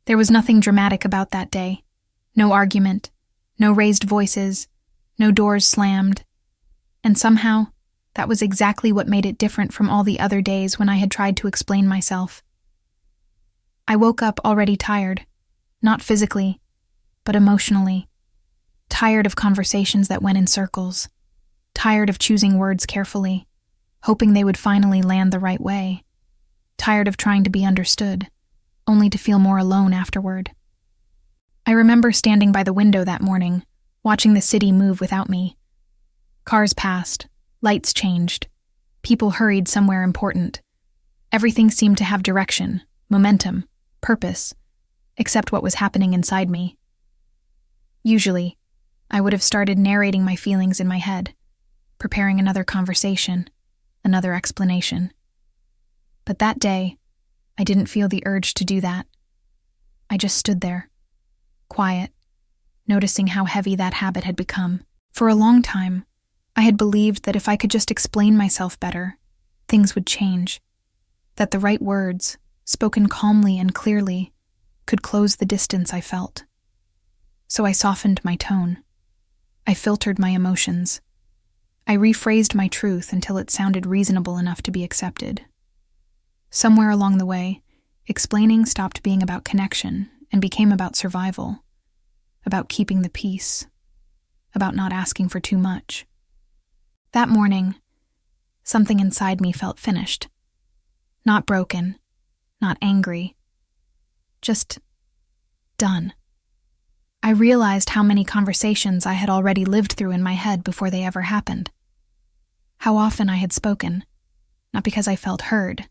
There was nothing dramatic about that day. No argument, no raised voices, no doors slammed. And somehow, that was exactly what made it different from all the other days when I had tried to explain myself. I woke up already tired, not physically, but emotionally. Tired of conversations that went in circles. Tired of choosing words carefully, hoping they would finally land the right way. Tired of trying to be understood, only to feel more alone afterward. I remember standing by the window that morning, watching the city move without me. Cars passed, lights changed, people hurried somewhere important. Everything seemed to have direction, momentum, purpose, except what was happening inside me. Usually, I would have started narrating my feelings in my head, preparing another conversation, another explanation. But that day, I didn't feel the urge to do that. I just stood there, quiet, noticing how heavy that habit had become. For a long time, I had believed that if I could just explain myself better, things would change, that the right words, spoken calmly and clearly, could close the distance I felt. So I softened my tone. I filtered my emotions. I rephrased my truth until it sounded reasonable enough to be accepted. Somewhere along the way, explaining stopped being about connection and became about survival, about keeping the peace, about not asking for too much. That morning, something inside me felt finished. Not broken, not angry, just done. I realized how many conversations I had already lived through in my head before they ever happened. How often I had spoken, not because I felt heard,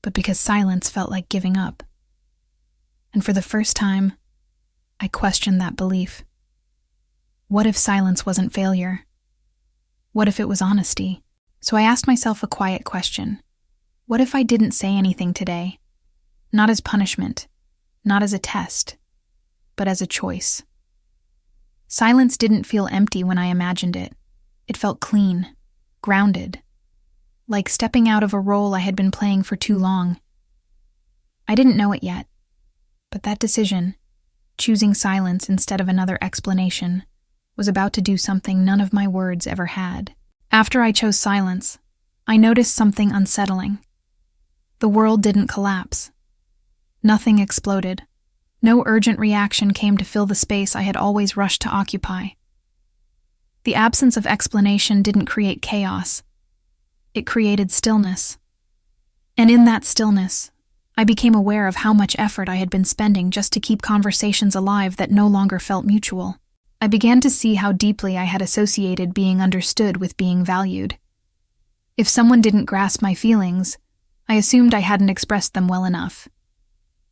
but because silence felt like giving up. And for the first time, I questioned that belief. What if silence wasn't failure? What if it was honesty? So I asked myself a quiet question. What if I didn't say anything today? Not as punishment, not as a test, but as a choice. Silence didn't feel empty when I imagined it. It felt clean, grounded, like stepping out of a role I had been playing for too long. I didn't know it yet, but that decision, choosing silence instead of another explanation, was about to do something none of my words ever had. After I chose silence, I noticed something unsettling. The world didn't collapse. Nothing exploded. No urgent reaction came to fill the space I had always rushed to occupy. The absence of explanation didn't create chaos. It created stillness. And in that stillness, I became aware of how much effort I had been spending just to keep conversations alive that no longer felt mutual. I began to see how deeply I had associated being understood with being valued. If someone didn't grasp my feelings, I assumed I hadn't expressed them well enough.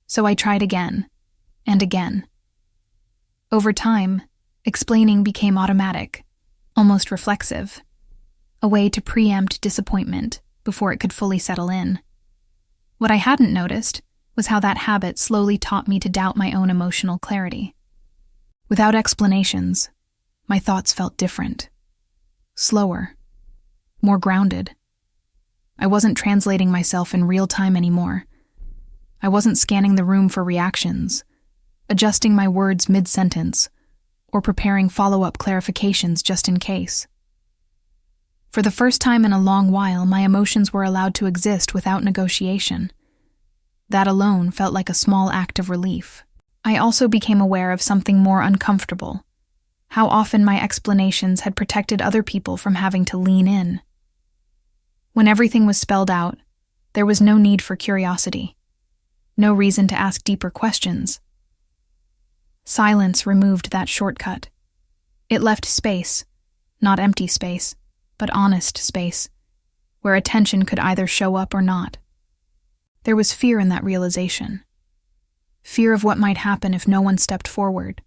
So I tried again, and again. Over time, explaining became automatic, almost reflexive, a way to preempt disappointment before it could fully settle in. What I hadn't noticed was how that habit slowly taught me to doubt my own emotional clarity. Without explanations, my thoughts felt different, slower, more grounded. I wasn't translating myself in real time anymore. I wasn't scanning the room for reactions, adjusting my words mid-sentence, or preparing follow-up clarifications just in case. For the first time in a long while, my emotions were allowed to exist without negotiation. That alone felt like a small act of relief. I also became aware of something more uncomfortable, how often my explanations had protected other people from having to lean in. When everything was spelled out, there was no need for curiosity, no reason to ask deeper questions. Silence removed that shortcut. It left space, not empty space, but honest space, where attention could either show up or not. There was fear in that realization. Fear of what might happen if no one stepped forward.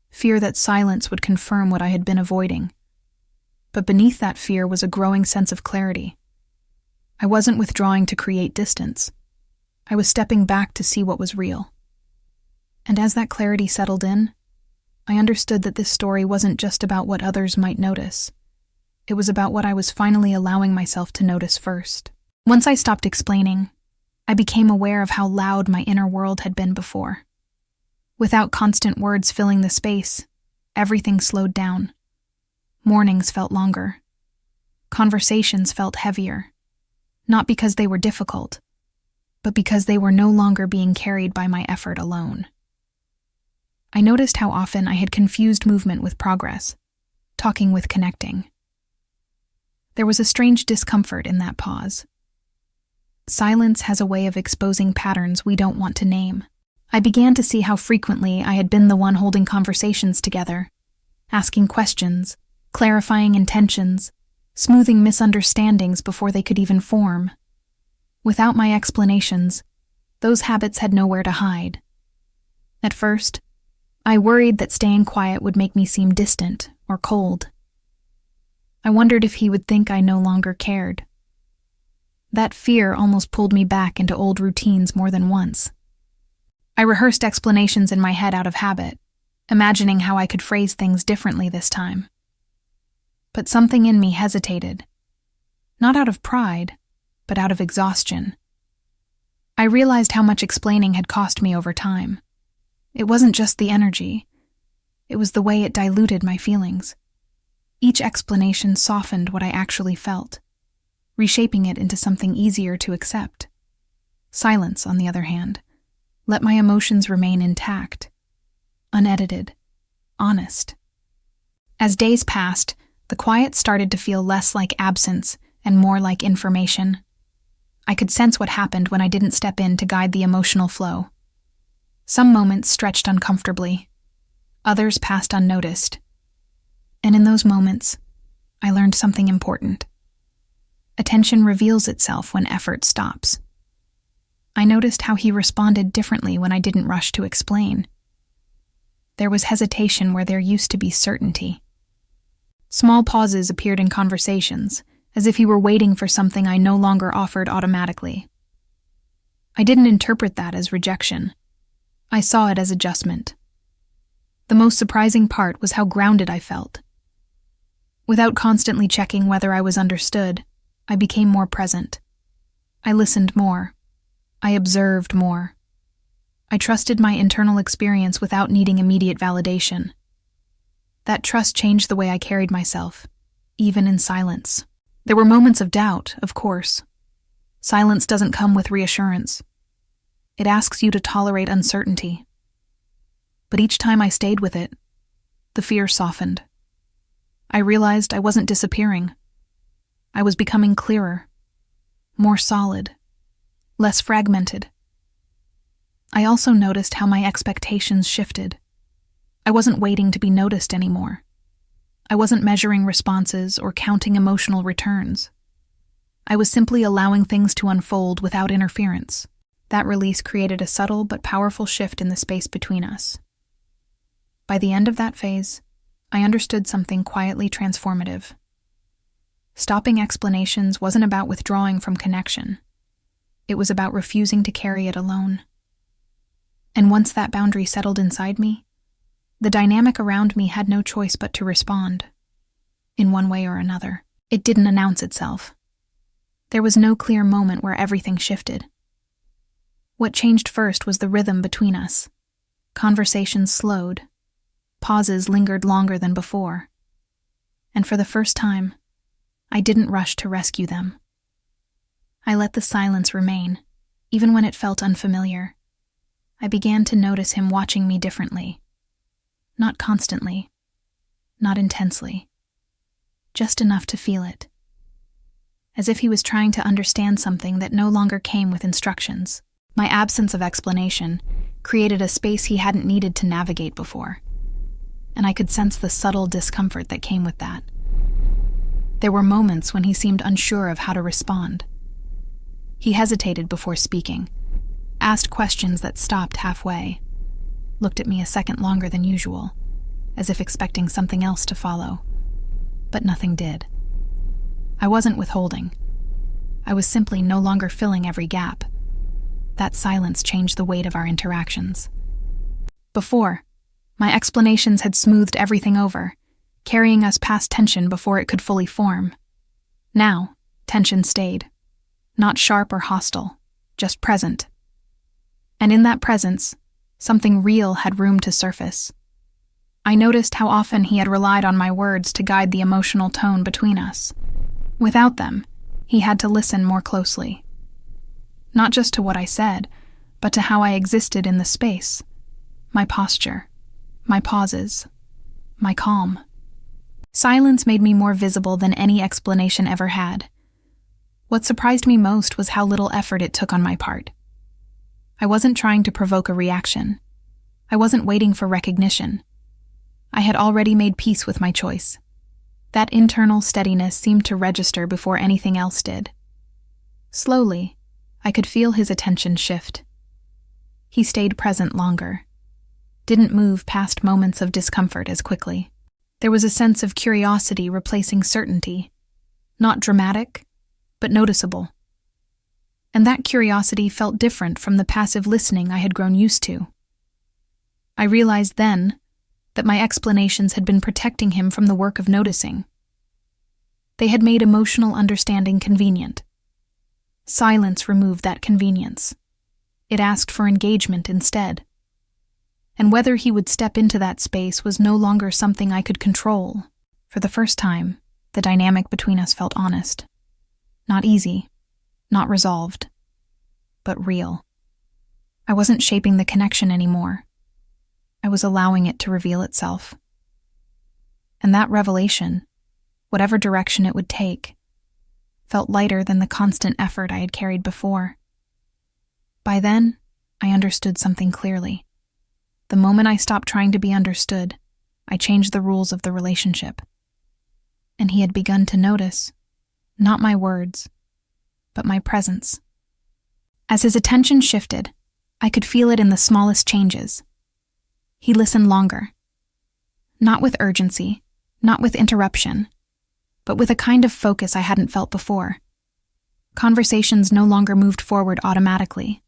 Fear that silence would confirm what I had been avoiding. But beneath that fear was a growing sense of clarity. I wasn't withdrawing to create distance. I was stepping back to see what was real. And as that clarity settled in, I understood that this story wasn't just about what others might notice. It was about what I was finally allowing myself to notice first. Once I stopped explaining, I became aware of how loud my inner world had been before. Without constant words filling the space, everything slowed down. Mornings felt longer. Conversations felt heavier, not because they were difficult, but because they were no longer being carried by my effort alone. I noticed how often I had confused movement with progress, talking with connecting. There was a strange discomfort in that pause. Silence has a way of exposing patterns we don't want to name. I began to see how frequently I had been the one holding conversations together, asking questions, clarifying intentions, smoothing misunderstandings before they could even form. Without my explanations, those habits had nowhere to hide. At first, I worried that staying quiet would make me seem distant or cold. I wondered if he would think I no longer cared. That fear almost pulled me back into old routines more than once. I rehearsed explanations in my head out of habit, imagining how I could phrase things differently this time. But something in me hesitated, not out of pride, but out of exhaustion. I realized how much explaining had cost me over time. It wasn't just the energy, it was the way it diluted my feelings. Each explanation softened what I actually felt, reshaping it into something easier to accept. Silence, on the other hand, let my emotions remain intact, unedited, honest. As days passed, the quiet started to feel less like absence and more like information. I could sense what happened when I didn't step in to guide the emotional flow. Some moments stretched uncomfortably, others passed unnoticed. And in those moments, I learned something important. Attention reveals itself when effort stops. I noticed how he responded differently when I didn't rush to explain. There was hesitation where there used to be certainty. Small pauses appeared in conversations, as if he were waiting for something I no longer offered automatically. I didn't interpret that as rejection. I saw it as adjustment. The most surprising part was how grounded I felt. Without constantly checking whether I was understood, I became more present. I listened more. I observed more. I trusted my internal experience without needing immediate validation. That trust changed the way I carried myself, even in silence. There were moments of doubt, of course. Silence doesn't come with reassurance. It asks you to tolerate uncertainty. But each time I stayed with it, the fear softened. I realized I wasn't disappearing. I was becoming clearer, more solid, less fragmented. I also noticed how my expectations shifted. I wasn't waiting to be noticed anymore. I wasn't measuring responses or counting emotional returns. I was simply allowing things to unfold without interference. That release created a subtle but powerful shift in the space between us. By the end of that phase, I understood something quietly transformative. Stopping explanations wasn't about withdrawing from connection. It was about refusing to carry it alone. And once that boundary settled inside me, the dynamic around me had no choice but to respond. In one way or another. It didn't announce itself. There was no clear moment where everything shifted. What changed first was the rhythm between us. Conversations slowed. Pauses lingered longer than before. And for the first time, I didn't rush to rescue them. I let the silence remain, even when it felt unfamiliar. I began to notice him watching me differently. Not constantly, not intensely, just enough to feel it. As if he was trying to understand something that no longer came with instructions. My absence of explanation created a space he hadn't needed to navigate before, and I could sense the subtle discomfort that came with that. There were moments when he seemed unsure of how to respond. He hesitated before speaking, asked questions that stopped halfway, looked at me a second longer than usual, as if expecting something else to follow. But nothing did. I wasn't withholding. I was simply no longer filling every gap. That silence changed the weight of our interactions. Before, my explanations had smoothed everything over, carrying us past tension before it could fully form. Now, tension stayed. Not sharp or hostile, just present. And in that presence, something real had room to surface. I noticed how often he had relied on my words to guide the emotional tone between us. Without them, he had to listen more closely. Not just to what I said, but to how I existed in the space. My posture, my pauses, my calm. Silence made me more visible than any explanation ever had. What surprised me most was how little effort it took on my part. I wasn't trying to provoke a reaction. I wasn't waiting for recognition. I had already made peace with my choice. That internal steadiness seemed to register before anything else did. Slowly, I could feel his attention shift. He stayed present longer, didn't move past moments of discomfort as quickly. There was a sense of curiosity replacing certainty, not dramatic, but noticeable. And that curiosity felt different from the passive listening I had grown used to. I realized then that my explanations had been protecting him from the work of noticing. They had made emotional understanding convenient. Silence removed that convenience. It asked for engagement instead. And whether he would step into that space was no longer something I could control. For the first time, the dynamic between us felt honest. Not easy, not resolved, but real. I wasn't shaping the connection anymore. I was allowing it to reveal itself. And that revelation, whatever direction it would take, felt lighter than the constant effort I had carried before. By then, I understood something clearly. The moment I stopped trying to be understood, I changed the rules of the relationship. And he had begun to notice, not my words, but my presence. As his attention shifted, I could feel it in the smallest changes. He listened longer. Not with urgency, not with interruption, but with a kind of focus I hadn't felt before. Conversations no longer moved forward automatically.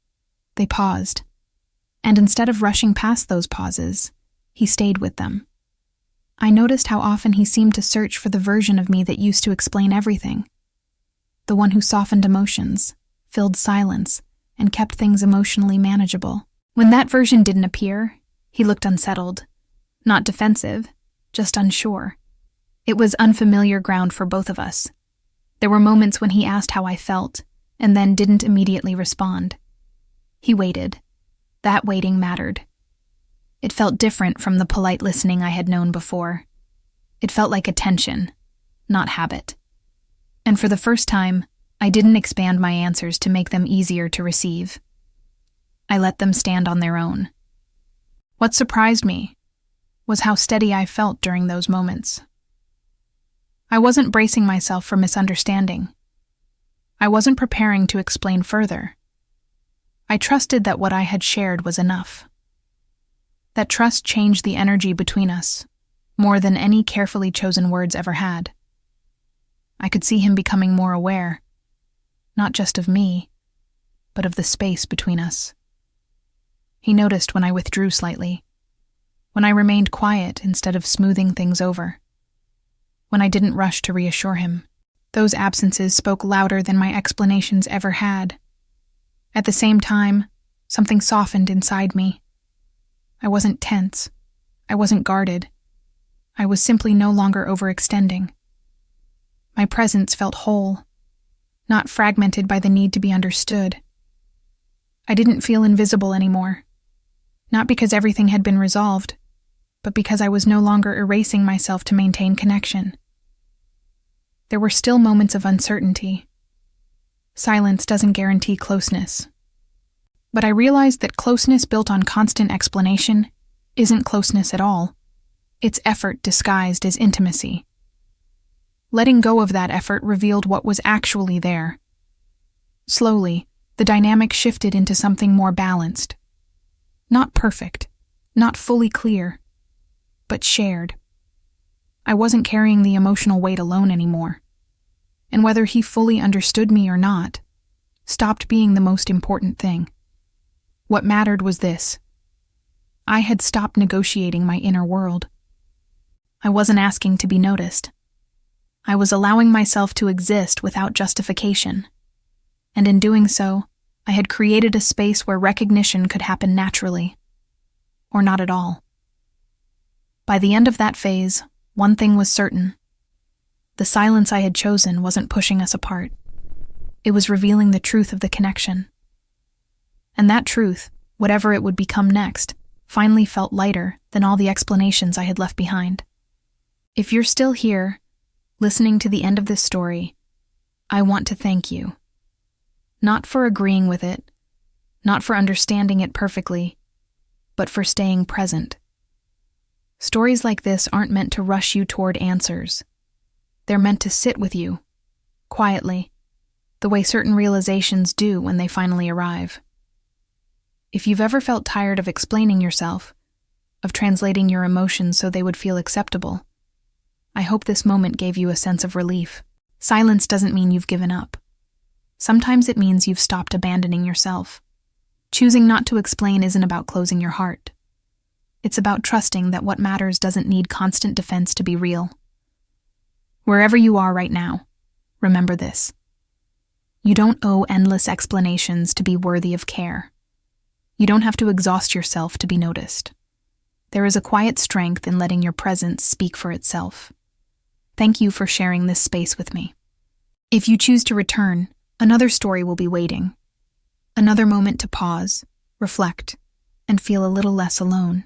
They paused. And instead of rushing past those pauses, he stayed with them. I noticed how often he seemed to search for the version of me that used to explain everything. The one who softened emotions, filled silence, and kept things emotionally manageable. When that version didn't appear, he looked unsettled. Not defensive, just unsure. It was unfamiliar ground for both of us. There were moments when he asked how I felt, and then didn't immediately respond. He waited. That waiting mattered. It felt different from the polite listening I had known before. It felt like attention, not habit. And for the first time, I didn't expand my answers to make them easier to receive. I let them stand on their own. What surprised me was how steady I felt during those moments. I wasn't bracing myself for misunderstanding. I wasn't preparing to explain further. I trusted that what I had shared was enough. That trust changed the energy between us, more than any carefully chosen words ever had. I could see him becoming more aware, not just of me, but of the space between us. He noticed when I withdrew slightly, when I remained quiet instead of smoothing things over, when I didn't rush to reassure him. Those absences spoke louder than my explanations ever had. At the same time, something softened inside me. I wasn't tense. I wasn't guarded. I was simply no longer overextending. My presence felt whole, not fragmented by the need to be understood. I didn't feel invisible anymore, not because everything had been resolved, but because I was no longer erasing myself to maintain connection. There were still moments of uncertainty. Silence doesn't guarantee closeness. But I realized that closeness built on constant explanation isn't closeness at all. It's effort disguised as intimacy. Letting go of that effort revealed what was actually there. Slowly, the dynamic shifted into something more balanced. Not perfect, not fully clear, but shared. I wasn't carrying the emotional weight alone anymore. And whether he fully understood me or not, stopped being the most important thing. What mattered was this. I had stopped negotiating my inner world. I wasn't asking to be noticed. I was allowing myself to exist without justification. And in doing so, I had created a space where recognition could happen naturally. or not at all. By the end of that phase, one thing was certain. The silence I had chosen wasn't pushing us apart. It was revealing the truth of the connection. And that truth, whatever it would become next, finally felt lighter than all the explanations I had left behind. If you're still here, listening to the end of this story, I want to thank you. Not for agreeing with it, not for understanding it perfectly, but for staying present. Stories like this aren't meant to rush you toward answers. They're meant to sit with you, quietly, the way certain realizations do when they finally arrive. If you've ever felt tired of explaining yourself, of translating your emotions so they would feel acceptable, I hope this moment gave you a sense of relief. Silence doesn't mean you've given up. Sometimes it means you've stopped abandoning yourself. Choosing not to explain isn't about closing your heart. It's about trusting that what matters doesn't need constant defense to be real. Wherever you are right now, remember this. You don't owe endless explanations to be worthy of care. You don't have to exhaust yourself to be noticed. There is a quiet strength in letting your presence speak for itself. Thank you for sharing this space with me. If you choose to return, another story will be waiting. Another moment to pause, reflect, and feel a little less alone.